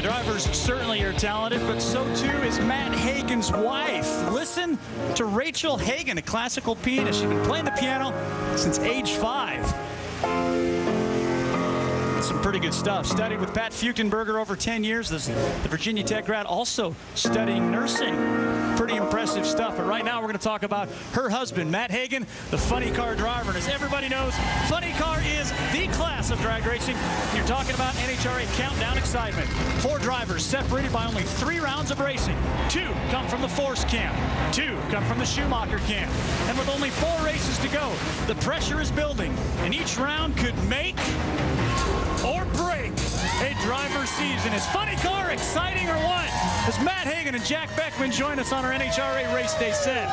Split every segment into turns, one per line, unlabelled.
The drivers certainly are talented, but so too is Matt Hagan's wife. Listen to Rachel Hagan, a classical pianist. She's been playing the piano since age 5. Some pretty good stuff. Studied with Pat Fuchtenberger over 10 years. The Virginia Tech grad, also studying nursing. Pretty impressive stuff. But right now we're going to talk about her husband, Matt Hagan, the funny car driver. And as everybody knows, funny car is the class of drag racing. You're talking about NHRA countdown excitement. 4 drivers separated by only 3 rounds of racing. 2 come from the Force camp. 2 come from the Schumacher camp. And with only 4 races to go, the pressure is building. And each round could make or break a driver's season. Is funny car exciting or what? As Matt Hagan and Jack Beckman join us on our NHRA Race Day set.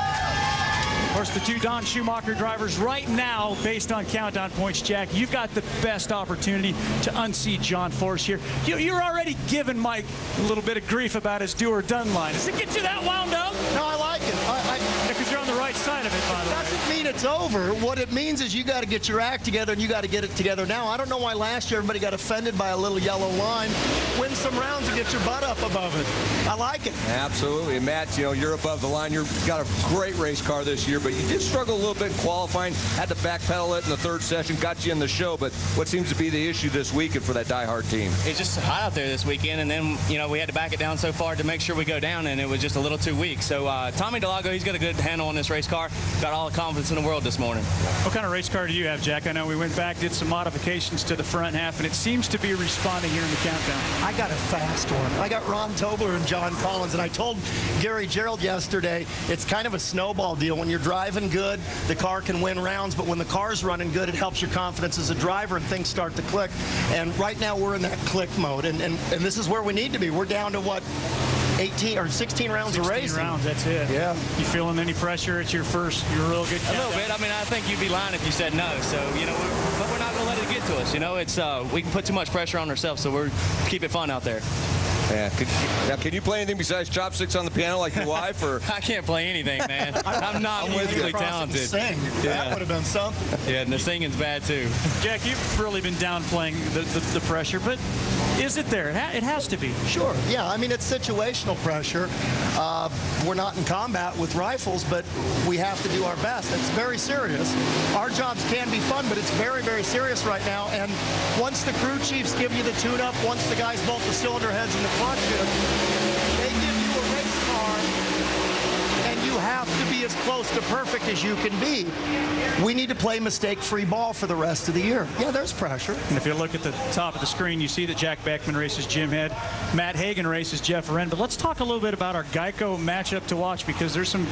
Of course, the 2 Don Schumacher drivers right now, based on countdown points, Jack, you've got the best opportunity to unseat John Force here. You're already giving Mike a little bit of grief about his do or done line. Does it get you that wound up?
No, I like it.
Because you're on the right side of it, by the way.
Doesn't mean it's over. What it means is you got to get your act together, and you got to get it together now. I don't know why last year everybody got offended by a little yellow line. Win some rounds and get your butt up above it. I like it.
Absolutely. And Matt, you know, you're above the line. You've got a great race car this year, but you did struggle a little bit in qualifying. Had to backpedal it in the 3rd session. Got you in the show, but what seems to be the issue this weekend for that diehard team?
It's just hot out there this weekend, and then, you know, we had to back it down so far to make sure we go down, and it was just a little too weak. So Tommy DeLago, he's got a good handle on this race car. Got all the confidence in the world this morning.
What kind of race car do you have, Jack? I know we went back, did some modifications to the front half, and it seems to be responding here in the countdown.
I got a fast one. I got Ron Tobler and John Collins, and I told Gary Gerald yesterday, it's kind of a snowball deal. When you're driving good, the car can win rounds, but when the car's running good, it helps your confidence as a driver, and things start to click. And right now we're in that click mode, and this is where we need to be. We're down to what? 18 or 16 rounds of racing.
16 rounds, that's it.
Yeah.
You feeling any pressure at your real good countdown?
A little bit. I mean, I think you'd be lying if you said no. So, you know, but we're not going to let it get to us. You know, it's we can put too much pressure on ourselves, so we're keep it fun out there.
Yeah. Now, can you play anything besides chopsticks on the piano like your wife? Or
I can't play anything, man. I'm not musically talented.
Sing. Yeah. That would have been something.
Yeah, and the singing's bad too.
Jack, you've really been downplaying the pressure, but is it there? It has to be.
Sure. Yeah. I mean, it's situational pressure. We're not in combat with rifles, but we have to do our best. It's very serious. Our jobs can be fun, but it's very, very serious right now. And once the crew chiefs give you the tune-up, once the guys bolt the cylinder heads and the clutch in, they give you a race car, and you have to be as close to perfect as you can be. We need to play mistake-free ball for the rest of the year. Yeah, there's pressure.
And if you look at the top of the screen, you see that Jack Beckman races Jim Head, Matt Hagan races Jeff Wren. But let's talk a little bit about our Geico matchup to watch, because there's some,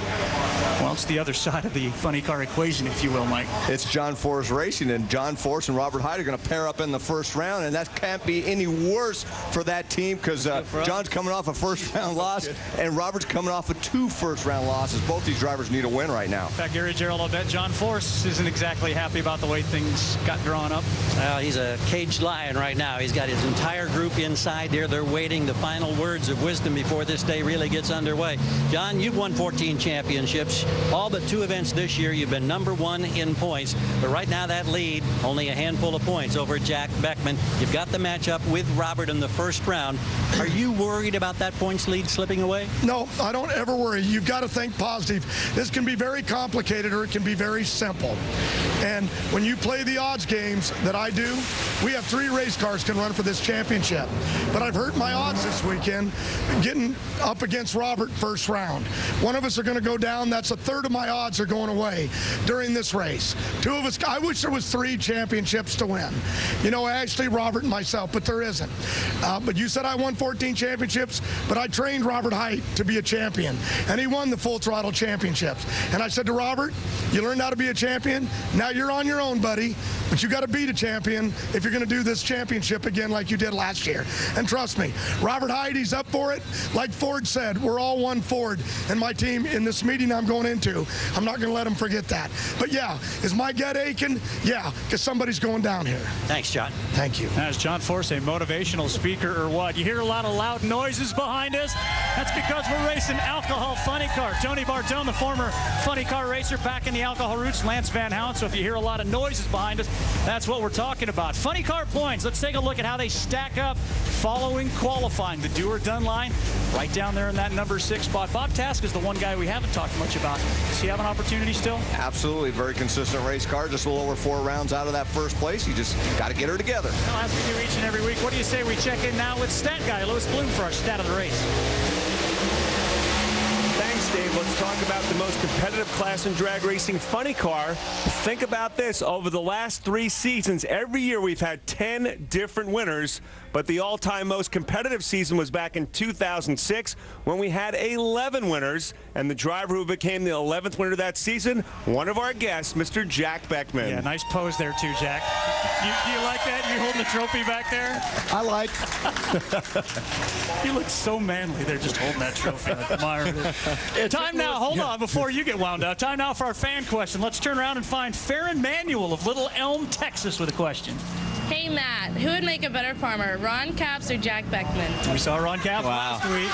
well, it's the other side of the funny car equation, if you will, Mike.
it's John Force Racing, and John Force and Robert Hyde are going to pair up in the 1st round, and that can't be any worse for that team, because John's coming off a 1st-round loss, and Robert's coming off of 2 1st-round losses. Both these drivers need a win right now.
In fact, Gary Gerald, I'll bet John Force isn't exactly happy about the way things got drawn up.
Well, he's a caged lion right now. He's got his entire group inside there. They're waiting the final words of wisdom before this day really gets underway. John, you've won 14 championships, all but 2 events this year. You've been #1 in points, but right now that lead, only a handful of points over Jack Beckman. You've got the matchup with Robert in the 1st round. Are you worried about that points lead slipping away?
No, I don't ever worry. You've got to think positive. This can be very complicated, or it can be very simple. And when you play the odds games that I do, we have 3 race cars can run for this championship. But I've hurt my odds this weekend getting up against Robert 1st round. One of us are going to go down. That's 1/3 of my odds are going away during this race. 2 of us, I wish there was 3 championships to win. You know, Ashley, Robert, and myself, but there isn't. But you said I won 14 championships, but I trained Robert Height to be a champion, and he won the Full Throttle Championships. And I said to Robert, you learned how to be a champion. Now you're on your own, buddy, but you got to beat a champion if you're going to do this championship again like you did last year. And trust me, Robert Hyde, he's up for it. Like Ford said, we're all one Ford, and my team in this meeting I'm going into, I'm not going to let him forget that. But yeah, is my gut aching? Yeah, because somebody's going down here.
Thanks, John.
Thank you.
Now, is John Force a motivational speaker or what? You hear a lot of loud noises behind us? That's because we're racing alcohol funny car. Tony Bardone, the former funny car racer, back in the alcohol roots, Lance Van Houten. So if you hear a lot of noises behind us, that's what we're talking about. Funny car points. Let's take a look at how they stack up following qualifying. The do or done line right down there in that number 6 spot. Bob Task is the one guy we haven't talked much about. Does he have an opportunity still?
Absolutely. Very consistent race car. Just a little over 4 rounds out of that first place. You just got to get her together.
Well, as we do each and every week, what do you say we check in now with stat guy Louis Bloom for our stat of the race?
Thanks, Dave. Let's talk about the most competitive class in drag racing, funny car. Think about this. Over the last 3 seasons, every year we've had 10 different winners, but the all-time most competitive season was back in 2006 when we had 11 winners, and the driver who became the 11th winner that season, one of our guests, Mr. Jack Beckman.
Yeah, nice pose there too, Jack. Do you like that? You holding the trophy back there?
I like.
You look so manly there, just holding that trophy. I admire it. Time now, hold on, before you get wound up. Time now for our fan question. Let's turn around and find Farron Manuel of Little Elm, Texas with a question.
Hey, Matt, who would make a better farmer, Ron Capps or Jack Beckman?
We saw Ron Capps last week.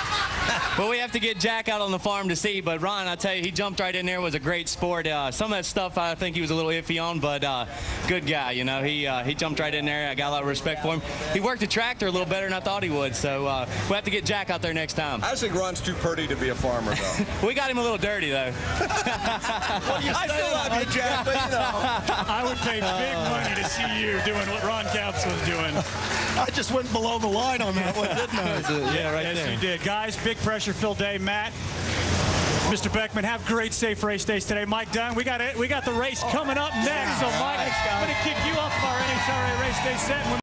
Well, we have to get Jack out on the farm to see, but Ron, I tell you, he jumped right in there, was a great sport. Some of that stuff I think he was a little iffy on, but good guy, you know. He jumped right in there. I got a lot of respect for him. He worked the tractor a little better than I thought he would, so we'll have to get Jack out there next time.
I just think Ron's too pretty to be a farmer, though.
We got him a little dirty, though.
I still love you, Jack, but you know.
I would pay big money to see you doing what Ron Capps was doing.
I just went below the line on that one, didn't I?
Yeah, right there. Yes, you did. Guys, big pressure-filled day. Matt, Mr. Beckman, have great, safe race days today. Mike Dunn, we got the race coming up next. So, Mike, I'm going to kick you off of our NHRA race day set.